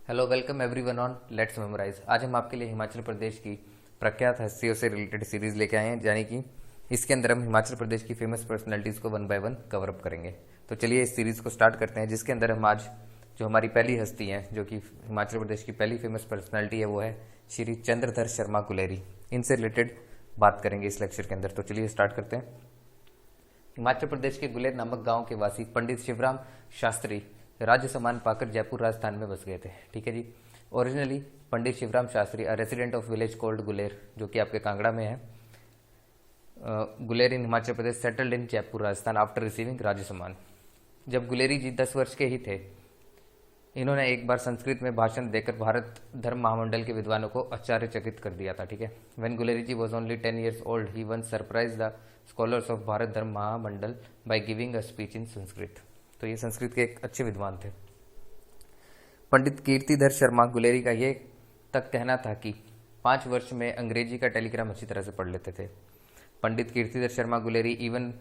Hello welcome everyone on let's memorize. आज हम आपके लिए हिमाचल प्रदेश की प्रख्यात हस्तियों से रिलेटेड सीरीज लेके आए हैं, यानी कि इसके अंदर हम हिमाचल प्रदेश की फेमस पर्सनालिटीज़ को one by one cover up करेंगे। तो चलिए इस सीरीज़ को स्टार्ट करते हैं, जिसके अंदर हम आज जो हमारी पहली हस्ती है, जो कि हिमाचल प्रदेश की पहली फेमस पर्सनैलिटी है, वो है श्री चंद्रधर शर्मा गुलेरी। इनसे रिलेटेड बात करेंगे इस लेक्चर के अंदर। तो चलिए स्टार्ट करते हैं। हिमाचल प्रदेश के गुलेर नामक गांव के वासी पंडित शिवराम शास्त्री राज्य सम्मान पाकर जयपुर राजस्थान में बस गए थे। ठीक है जी। Originally Pandit Shivram Shastri a resident of village called Guler, जो कि आपके कांगड़ा में है, Guler in Himachal Pradesh, settled in Jaipur Rajasthan after receiving Rajya Samman. जब गुलेरी जी 10 वर्ष के ही थे, इन्होंने एक बार संस्कृत में भाषण देकर भारत धर्म महामंडल के विद्वानों को आश्चर्यचकित कर दिया था। ठीक है। When Guleri ji was only 10 years old, he once surprised the scholars of Bharat Dharm Mahamandal by giving a speech in Sanskrit. तो ये संस्कृत के एक अच्छे विद्वान थे। पंडित कीर्तिधर शर्मा गुलेरी का ये तक कहना था कि 5 वर्ष में अंग्रेजी का टेलीग्राम अच्छी तरह से पढ़ लेते थे। Pandit Kirtidhar Sharma Guleri even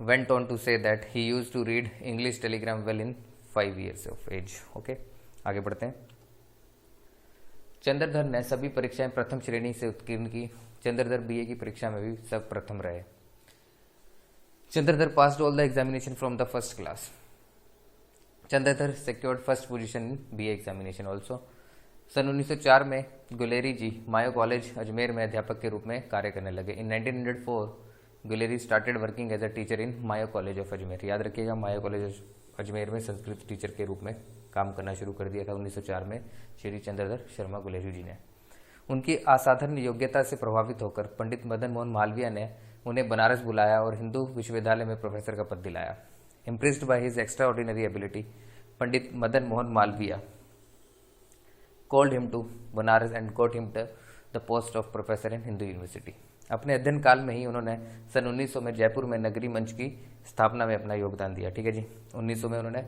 went on to say that he used to read English telegram well in 5 years of age. Okay, आगे बढ़ते हैं। चंद्रधर ने सभी परीक्षाएं प्रथम श्रेणी से उत्तीर्ण की। चंद्रधर बीए की परीक्षा में भी सब प्रथम रहे। Chandradhar passed all the examination from the first class. Chandradhar secured first position in BA examination also. सन 1904 में गुलेरी जी मायो कॉलेज अजमेर में अध्यापक के रूप में कार्य करने लगे। In 1904 Guleri started working as a teacher in Mayo college of Ajmer. याद रखिएगा, मायो कॉलेज अजमेर में संस्कृत टीचर के रूप में काम करना शुरू कर दिया था 1904 में श्री चंद्रधर शर्मा गुलेरी जी ने। उनकी असाधारण योग्यता से प्रभावित होकर पंडित मदन मोहन मालवीय ने उन्हें बनारस बुलाया और हिंदू विश्वविद्यालय में प्रोफेसर का पद दिलाया। Impressed by his extraordinary ability, Pandit Madan Mohan Malviya called him to Banaras and got him the post of professor in Hindu University. अपने अध्ययन काल में ही उन्होंने सन 1900 में जयपुर में नगरी मंच की स्थापना में अपना योगदान दिया। ठीक है जी, 1900 में उन्होंने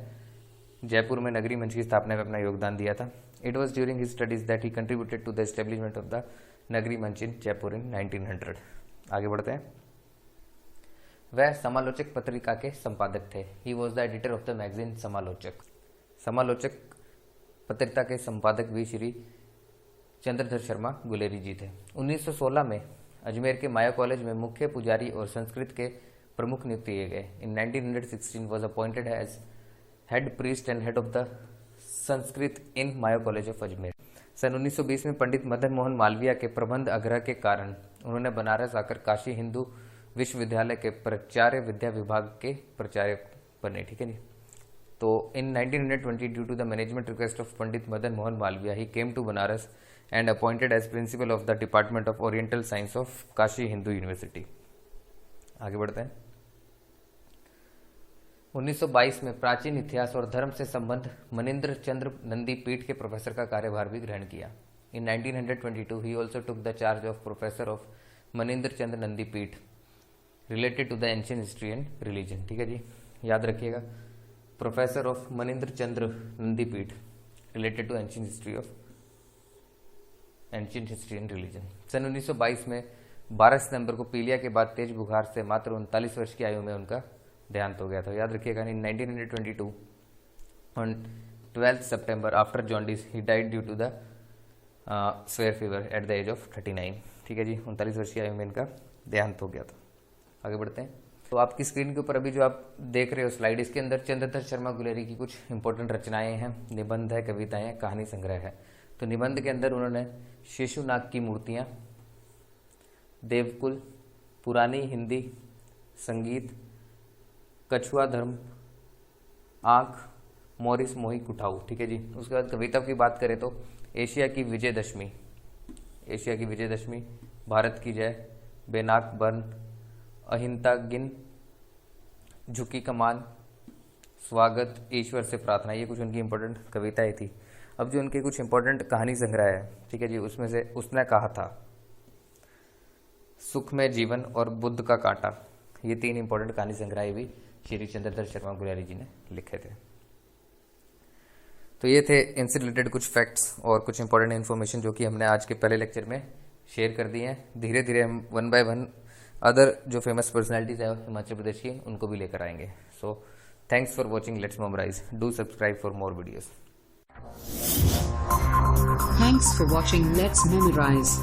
जयपुर में नगरी मंच की स्थापना में अपना योगदान दिया था। It was during his studies that he contributed to the establishment of the Nagari Manch इन जयपुर इन 1900। आगे बढ़ते हैं। वह समालोचक पत्रिका के संपादक थे। He was the editor of the magazine समालोचक। समालोचक पत्रिका के संपादक भी श्री चंद्रधर शर्मा गुलेरी जी थे। 1916 में अजमेर के माया कॉलेज में मुख्य पुजारी और संस्कृत के प्रमुख नियुक्त किए गए। In 1916 was appointed as head priest and head of the Sanskrit in Mayo college of Ajmer. सन 1920 में पंडित मदन मोहन मालवीय के प्रबंध आग्रह के कारण उन्होंने बनारस आकर काशी हिंदू विश्वविद्यालय के प्राचार्य विद्या विभाग के प्राचार्य बने। ठीक है जी। तो in 1920 due to the management request of Pandit Madan Mohan Malaviya he came to Banaras and appointed as principal of the department of oriental science of Kashi Hindu university. आगे बढ़ते हैं। 1922 में प्राचीन इतिहास और धर्म से संबंध मनिंद्र चंद्र नंदी पीठ के प्रोफेसर का कार्यभार भी ग्रहण किया। In 1922 he also took the charge of professor of Manindra Chandra Nandi Peeth related to the ancient history and religion. ठीक है जी, याद रखिएगा, professor of Manindra Chandra Nandipeeth related to ancient history and religion. सन 1922 में 12 सितंबर को पीलिया के बाद तेज बुखार से मात्र 39 वर्ष की आयु में उनका देहांत हो गया था। याद रखिएगा, in 1922 on 12 September after jaundice he died due to the severe fever at the age of 39। ठीक है जी, 39 वर्ष की आयु में इनका देहांत हो गया था। आगे बढ़ते हैं। तो आपकी स्क्रीन के ऊपर अभी जो आप देख रहे हो स्लाइड, इसके अंदर चंद्रधर शर्मा गुलेरी की कुछ इंपॉर्टेंट रचनाएं हैं, निबंध है, कविताएं हैं, कहानी संग्रह है। तो निबंध के अंदर उन्होंने शिशुनाग की मूर्तियां, देवकुल, पुरानी हिंदी संगीत, कछुआ धर्म, आंख, मोरिस मोही कुठाऊ। ठीक है जी। उसके बाद कविता की बात करें तो एशिया की विजयदशमी, भारत की जय, बेनाक बर्न, अहिंता गिन, झुकी कमान, स्वागत, ईश्वर से प्रार्थना, ये कुछ उनकी इंपॉर्टेंट कविताएं थी। अब जो उनके कुछ इंपॉर्टेंट कहानी संग्रह है, ठीक है जी, उसमें से उसने कहा था सुख में जीवन और बुद्ध का कांटा, ये 3 इंपॉर्टेंट कहानी संग्रह भी श्री चंद्रधर शर्मा गुलेरी जी ने लिखे थे। तो ये थे इनसे रिलेटेड कुछ फैक्ट्स और कुछ इंपॉर्टेंट इन्फॉर्मेशन जो कि हमने आज के पहले लेक्चर में शेयर कर दिए हैं। धीरे धीरे हम वन बाय वन अदर जो फेमस पर्सनालिटीज है हिमाचल प्रदेश की, उनको भी लेकर आएंगे। So thanks for watching let's memorize. Do subscribe for more videos. Thanks for watching. Let's memorize.